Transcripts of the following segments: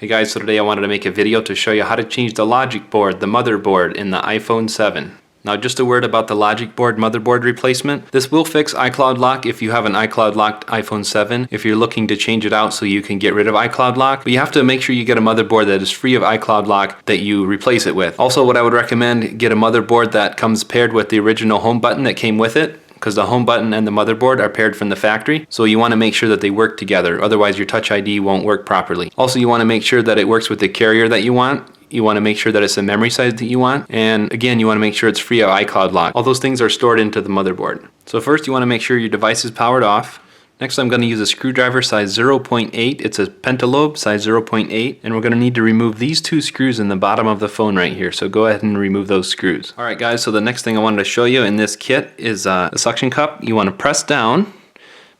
Hey guys, so today I wanted to make a video to show you how to change the logic board, the motherboard in the iPhone 7. Now just a word about the logic board motherboard replacement. This will fix iCloud lock if you have an iCloud locked iPhone 7, if you're looking to change it out so you can get rid of iCloud lock. But you have to make sure you get a motherboard that is free of iCloud lock that you replace it with. Also, what I would recommend, get a motherboard that comes paired with the original home button that came with it, because the home button and the motherboard are paired from the factory. So you want to make sure that they work together, otherwise your Touch ID won't work properly. Also, you want to make sure that it works with the carrier that you want. You want to make sure that it's the memory size that you want. And again, you want to make sure it's free of iCloud lock. All those things are stored into the motherboard. So first you want to make sure your device is powered off. Next, I'm going to use a screwdriver size 0.8. It's a pentalobe size 0.8. And we're going to need to remove these two screws in the bottom of the phone right here. So go ahead and remove those screws. Alright guys, so the next thing I wanted to show you in this kit is a suction cup. You want to press down.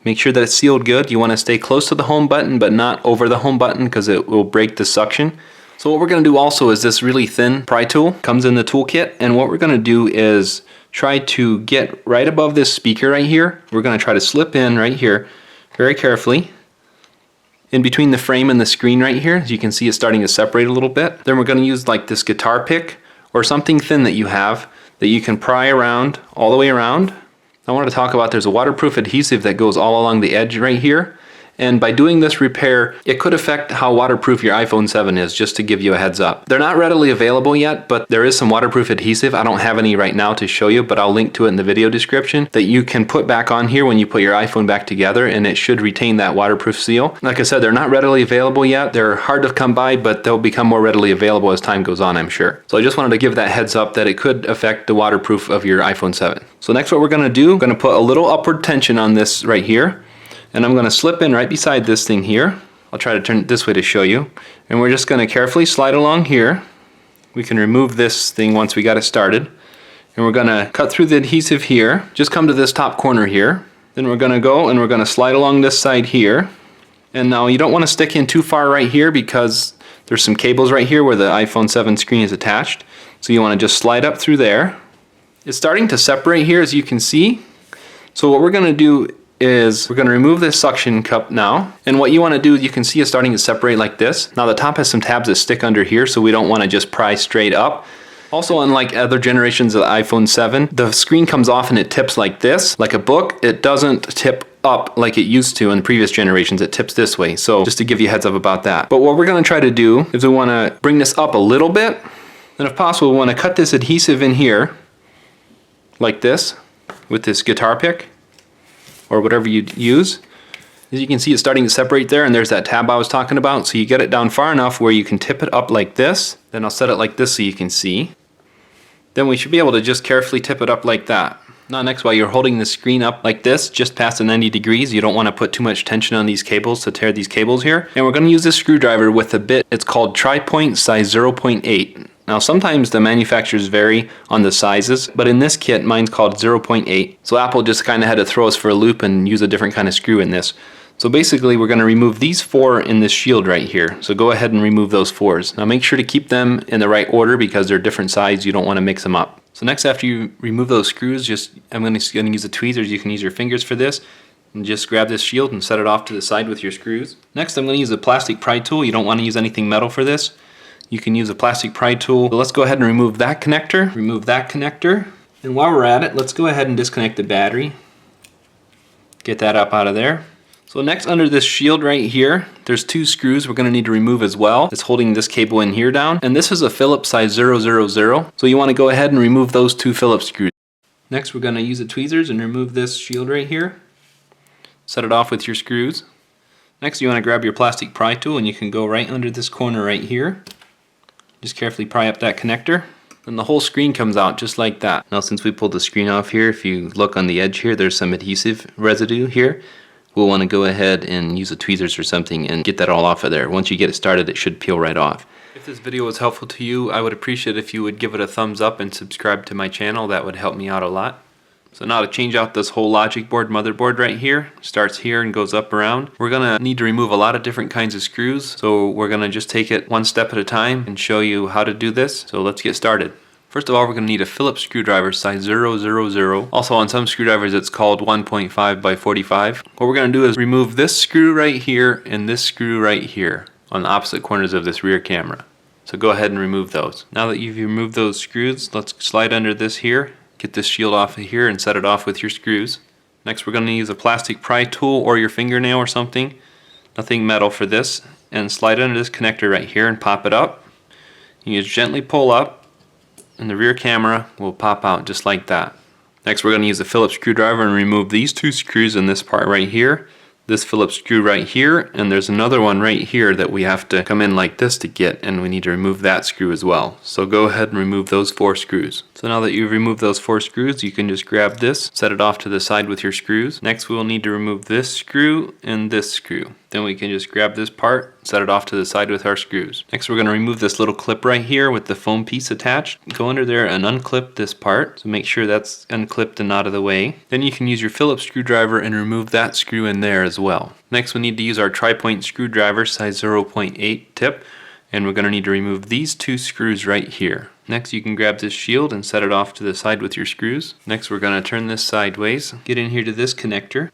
Make sure that it's sealed good. You want to stay close to the home button but not over the home button because it will break the suction. So what we're going to do also is this really thin pry tool comes in the toolkit, and what we're going to do is try to get right above this speaker right here. We're going to try to slip in right here very carefully in between the frame and the screen right here. As you can see, it's starting to separate a little bit. Then we're going to use like this guitar pick or something thin that you have that you can pry around all the way around. I want to talk about there's a waterproof adhesive that goes all along the edge right here. And by doing this repair, it could affect how waterproof your iPhone 7 is, just to give you a heads up. They're not readily available yet, but there is some waterproof adhesive. I don't have any right now to show you, but I'll link to it in the video description that you can put back on here when you put your iPhone back together, and it should retain that waterproof seal. Like I said, they're not readily available yet. They're hard to come by, but they'll become more readily available as time goes on, I'm sure. So I just wanted to give that heads up that it could affect the waterproof of your iPhone 7. So next what we're going to do, I'm going to put a little upward tension on this right here. And I'm going to slip in right beside this thing here. I'll try to turn it this way to show you. And we're just going to carefully slide along here. We can remove this thing once we got it started. And we're going to cut through the adhesive here. Just come to this top corner here. Then we're going to go and we're going to slide along this side here. And now you don't want to stick in too far right here because there's some cables right here where the iPhone 7 screen is attached. So you want to just slide up through there. It's starting to separate here, as you can see. So what we're going to do is we're going to remove this suction cup now, and what you want to do, you can see it's starting to separate like this. Now the top has some tabs that stick under here, so we don't want to just pry straight up. Also, unlike other generations of the iPhone 7, the screen comes off and it tips like this, like a book. It doesn't tip up like it used to in previous generations. It tips this way, so just to give you a heads up about that. But what we're going to try to do is we want to bring this up a little bit, and if possible we want to cut this adhesive in here like this with this guitar pick or whatever you use. As you can see, it's starting to separate there, and there's that tab I was talking about. So you get it down far enough where you can tip it up like this. Then I'll set it like this so you can see. Then we should be able to just carefully tip it up like that. Now next, while you're holding the screen up like this, just past the 90 degrees, you don't want to put too much tension on these cables to tear these cables here. And we're going to use this screwdriver with a bit, it's called tri-point size 0.8. Now sometimes the manufacturers vary on the sizes, but in this kit mine's called 0.8. So Apple just kind of had to throw us for a loop and use a different kind of screw in this. So basically we're going to remove these four in this shield right here. So go ahead and remove those fours. Now make sure to keep them in the right order because they're different size. You don't want to mix them up. So next, after you remove those screws, I'm going to use the tweezers. You can use your fingers for this. And just grab this shield and set it off to the side with your screws. Next, I'm going to use a plastic pry tool. You don't want to use anything metal for this. You can use a plastic pry tool. So let's go ahead and remove that connector. Remove that connector. And while we're at it, let's go ahead and disconnect the battery. Get that up out of there. So next, under this shield right here, there's two screws we're going to need to remove as well. It's holding this cable in here down. And this is a phillips size 000. So you want to go ahead and remove those two phillips screws. Next, we're going to use the tweezers and remove this shield right here. Set it off with your screws. Next, you want to grab your plastic pry tool and you can go right under this corner right here. Just carefully pry up that connector, and the whole screen comes out just like that. Now since we pulled the screen off here, if you look on the edge here, there's some adhesive residue here. We'll want to go ahead and use the tweezers or something and get that all off of there. Once you get it started, it should peel right off. If this video was helpful to you, I would appreciate if you would give it a thumbs up and subscribe to my channel. That would help me out a lot. So now to change out this whole logic board motherboard right here, starts here and goes up around. We're gonna need to remove a lot of different kinds of screws. So we're gonna just take it one step at a time and show you how to do this. So let's get started. First of all, we're gonna need a Phillips screwdriver size 000. Also on some screwdrivers it's called 1.5 by 45. What we're gonna do is remove this screw right here and this screw right here. on the opposite corners of this rear camera. So go ahead and remove those. Now that you've removed those screws, let's slide under this here, get this shield off of here and set it off with your screws. Next we're going to use a plastic pry tool or your fingernail or something, nothing metal for this, and slide under this connector right here and pop it up. You just gently pull up and the rear camera will pop out just like that. Next we're going to use a Phillips screwdriver and remove these two screws in this part right here, this Phillips screw right here, and there's another one right here that we have to come in like this to get, and we need to remove that screw as well. So go ahead and remove those 4 screws. So now that you've removed those 4 screws, you can just grab this, set it off to the side with your screws. Next we will need to remove this screw and this screw. Then we can just grab this part, set it off to the side with our screws. Next we're going to remove this little clip right here with the foam piece attached. Go under there and unclip this part, so make sure that's unclipped and out of the way. Then you can use your Phillips screwdriver and remove that screw in there as well. Next we need to use our tri-point screwdriver size 0.8 tip, and we're going to need to remove these 2 screws right here. Next you can grab this shield and set it off to the side with your screws. Next we're going to turn this sideways, get in here to this connector,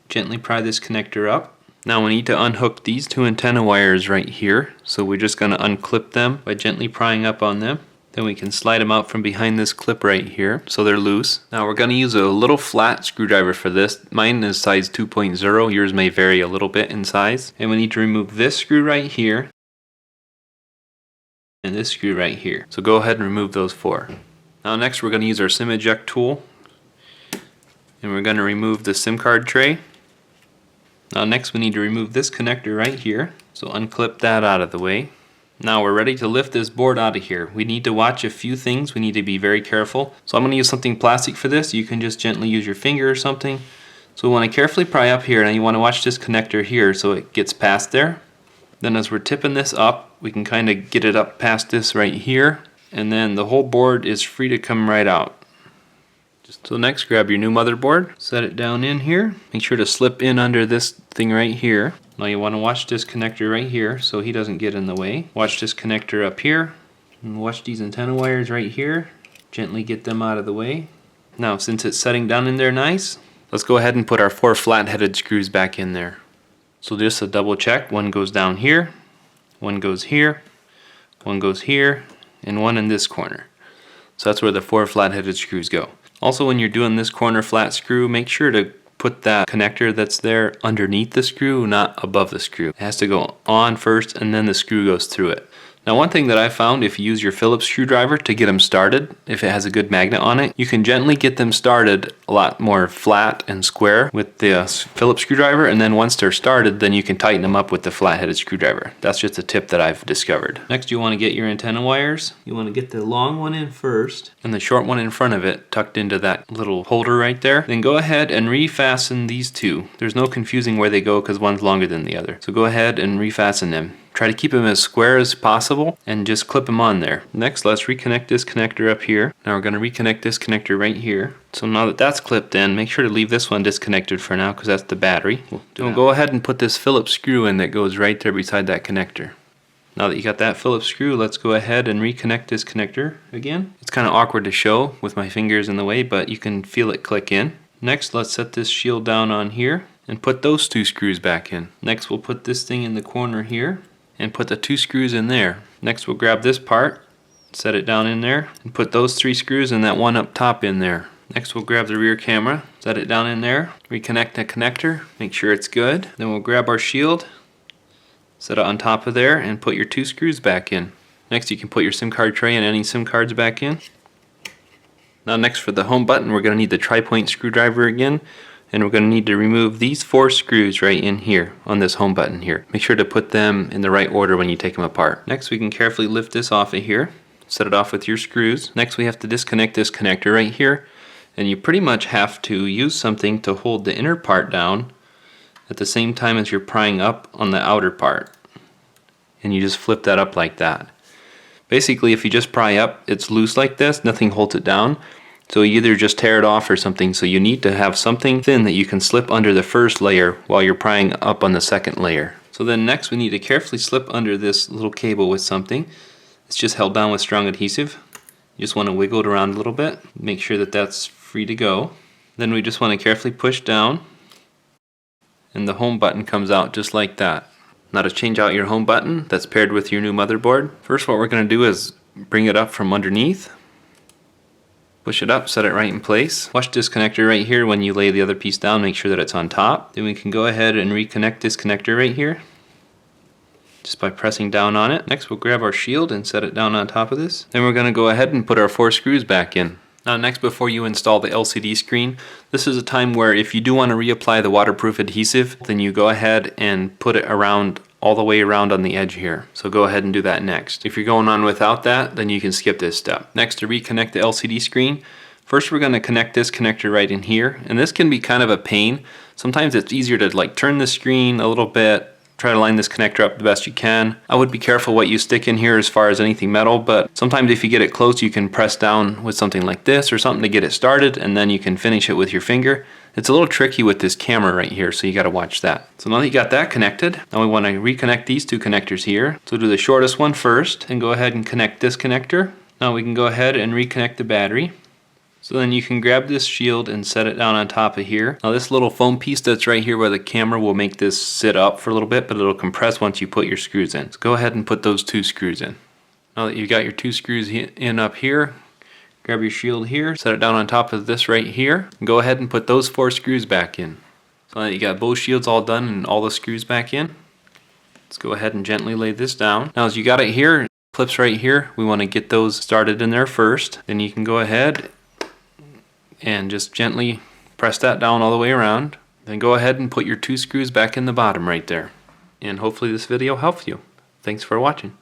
gently pry this connector up. Now we need to unhook these 2 antenna wires right here, so we're just going to unclip them by gently prying up on them. Then we can slide them out from behind this clip right here so they're loose. Now we're going to use a little flat screwdriver for this. Mine is size 2.0, yours may vary a little bit in size. And we need to remove this screw right here and this screw right here. So go ahead and remove those 4. Now next we're going to use our SIM eject tool, and we're going to remove the SIM card tray. Now next we need to remove this connector right here, so unclip that out of the way. Now we're ready to lift this board out of here. We need to watch a few things, we need to be very careful. So I'm going to use something plastic for this. You can just gently use your finger or something. So we want to carefully pry up here, and you want to watch this connector here so it gets past there. Then as we're tipping this up, we can kind of get it up past this right here, and then the whole board is free to come right out. So next, grab your new motherboard, set it down in here. Make sure to slip in under this thing right here. Now you want to watch this connector right here so he doesn't get in the way. Watch this connector up here, and watch these antenna wires right here. Gently get them out of the way. Now since it's setting down in there nice, let's go ahead and put our 4 flat-headed screws back in there. So just a double check, one goes down here, one goes here, one goes here, and one in this corner. So that's where the 4 flat-headed screws go. Also, when you're doing this corner flat screw, make sure to put that connector that's there underneath the screw, not above the screw. It has to go on first and then the screw goes through it. Now one thing that I found, if you use your Phillips screwdriver to get them started, if it has a good magnet on it, you can gently get them started a lot more flat and square with the Phillips screwdriver, and then once they're started, then you can tighten them up with the flat-headed screwdriver. That's just a tip that I've discovered. Next you want to get your antenna wires. You want to get the long one in first, and the short one in front of it tucked into that little holder right there. Then go ahead and refasten these 2. There's no confusing where they go because one's longer than the other. So go ahead and refasten them. Try to keep them as square as possible and just clip them on there. Next, let's reconnect this connector up here. Now we're going to reconnect this connector right here. So now that that's clipped in, make sure to leave this one disconnected for now because that's the battery. We'll go ahead and put this Phillips screw in that goes right there beside that connector. Now that you got that Phillips screw, let's go ahead and reconnect this connector again. It's kind of awkward to show with my fingers in the way, but you can feel it click in. Next, let's set this shield down on here and put those 2 screws back in. Next, we'll put this thing in the corner here and put the 2 screws in there. Next we'll grab this part, set it down in there, and put those 3 screws and that one up top in there. Next we'll grab the rear camera, set it down in there, reconnect the connector, make sure it's good. Then we'll grab our shield, set it on top of there, and put your 2 screws back in. Next you can put your SIM card tray and any SIM cards back in. Now next for the home button, we're going to need the tri-point screwdriver again. And we're going to need to remove these 4 screws right in here on this home button here. Make sure to put them in the right order when you take them apart. Next we can carefully lift this off of here, set it off with your screws. Next we have to disconnect this connector right here, and you pretty much have to use something to hold the inner part down at the same time as you're prying up on the outer part. And you just flip that up like that. Basically if you just pry up, it's loose like this, nothing holds it down. So you either just tear it off or something, so you need to have something thin that you can slip under the first layer while you're prying up on the second layer. So then next we need to carefully slip under this little cable with something. It's just held down with strong adhesive. You just want to wiggle it around a little bit, make sure that that's free to go. Then we just want to carefully push down, and the home button comes out just like that. Now to change out your home button that's paired with your new motherboard, first what we're going to do is bring it up from underneath. Push it up, set it right in place. Watch this connector right here. When you lay the other piece down, make sure that it's on top. Then we can go ahead and reconnect this connector right here, just by pressing down on it. Next we'll grab our shield and set it down on top of this. Then we're going to go ahead and put our 4 screws back in. Now next, before you install the LCD screen, this is a time where if you do want to reapply the waterproof adhesive, then you go ahead and put it around, all the way around on the edge here. So go ahead and do that next. If you're going on without that, then you can skip this step. Next, to reconnect the LCD screen, first we're going to connect this connector right in here. And this can be kind of a pain. Sometimes it's easier to like turn the screen a little bit, try to line this connector up the best you can. I would be careful what you stick in here as far as anything metal, but sometimes if you get it close, you can press down with something like this or something to get it started, and then you can finish it with your finger. It's a little tricky with this camera right here, so you got to watch that. So now that you got that connected, now we want to reconnect these 2 connectors here. So do the shortest one first and go ahead and connect this connector. Now we can go ahead and reconnect the battery. So then you can grab this shield and set it down on top of here. Now this little foam piece that's right here where the camera will make this sit up for a little bit, but it'll compress once you put your screws in. So go ahead and put those 2 screws in. Now that you've got your 2 screws in up here, grab your shield here, set it down on top of this right here, and go ahead and put those 4 screws back in. So now that you got both shields all done and all the screws back in, let's go ahead and gently lay this down. Now as you got it here, clips right here, we want to get those started in there first. Then you can go ahead and just gently press that down all the way around. Then go ahead and put your 2 screws back in the bottom right there. And hopefully this video helped you. Thanks for watching.